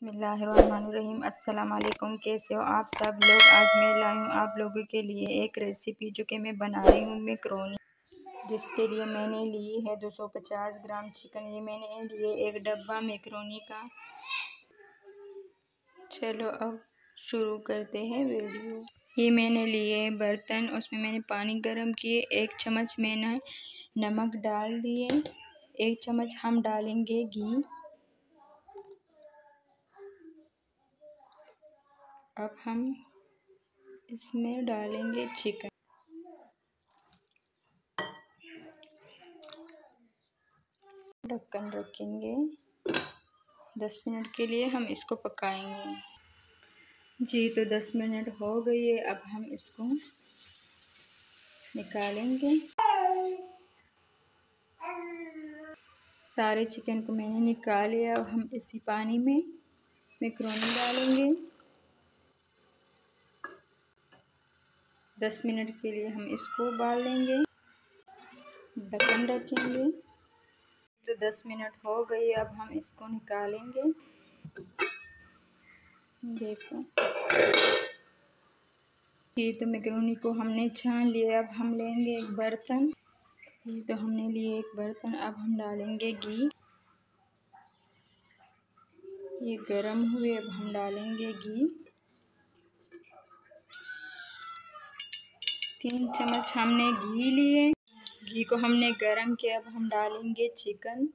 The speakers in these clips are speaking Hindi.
बिस्मिल्लाहिर्रहमानिर्रहीम। अस्सलाम वालेकुम। कैसे हो आप सब लोग। आज मैं लाई हूँ आप लोगों के लिए एक रेसिपी जो कि मैं बना रही हूँ मैकरोनी, जिसके लिए मैंने ली है 250 ग्राम चिकन। ये मैंने लिए एक डब्बा मैकरोनी का। चलो अब शुरू करते हैं वीडियो। ये मैंने लिए बर्तन, उसमें मैंने पानी गर्म किए। 1 चम्मच मैंने नमक डाल दिए। 1 चम्मच हम डालेंगे घी। अब हम इसमें डालेंगे चिकन। ढक्कन रखेंगे। 10 मिनट के लिए हम इसको पकाएंगे। जी तो 10 मिनट हो गई है। अब हम इसको निकालेंगे। सारे चिकन को मैंने निकाल लिया। अब हम इसी पानी में मैकरोनी डालेंगे। 10 मिनट के लिए हम इसको उबाल लेंगे। ढक्कन रखेंगे। तो 10 मिनट हो गई। अब हम इसको निकालेंगे। देखो ये तो मैकरोनी को हमने छान लिया। अब हम लेंगे एक बर्तन। ये तो हमने लिए एक बर्तन। अब हम डालेंगे घी। ये गरम हुए। अब हम डालेंगे घी। 3 चम्मच हमने घी लिए। घी को हमने गरम किया। अब हम डालेंगे चिकन।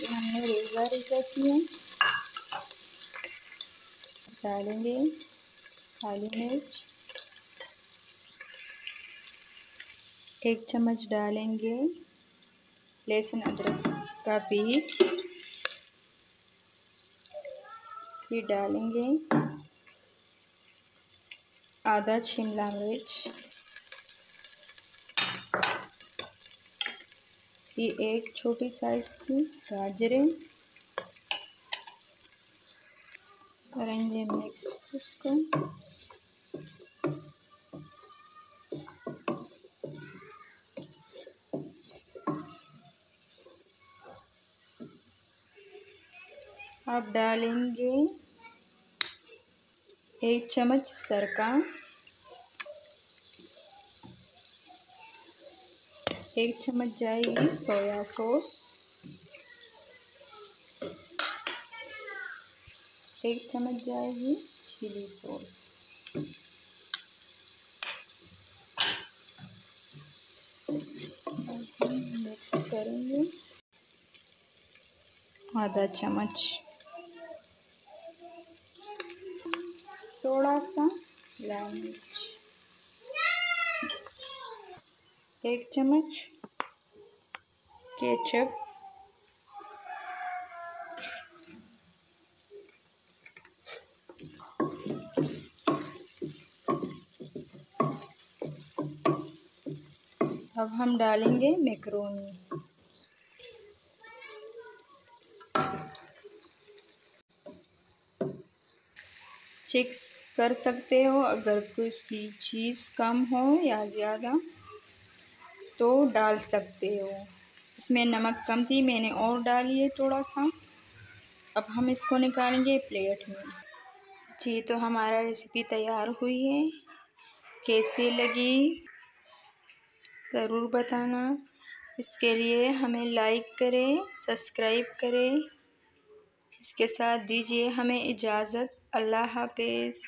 ये हमने रेज़ा रेज़ा किए। डालेंगे काली मिर्च। 1 चम्मच डालेंगे लहसुन अदरक का पेस्ट। फिर डालेंगे आधा शिमला मिर्च। ये एक छोटी साइज की गाजरें। करेंगे मिक्स इसको। अब डालेंगे 1 चम्मच सरका। 1 चम्मच जाएगी सोया सॉस। 1 चम्मच जाएगी चिली सॉस। मिक्स करेंगे। आधा चम्मच थोड़ा सा लाल मिर्च। 1 चम्मच केचप। अब हम डालेंगे मैकरोनी। चेक कर सकते हो, अगर कोई चीज़ कम हो या ज़्यादा तो डाल सकते हो। इसमें नमक कम थी, मैंने और डाली है थोड़ा सा। अब हम इसको निकालेंगे प्लेट में। जी तो हमारा रेसिपी तैयार हुई है। कैसी लगी ज़रूर बताना। इसके लिए हमें लाइक करें, सब्सक्राइब करें। इसके साथ दीजिए हमें इजाज़त। अल्लाह हाफ़िज़।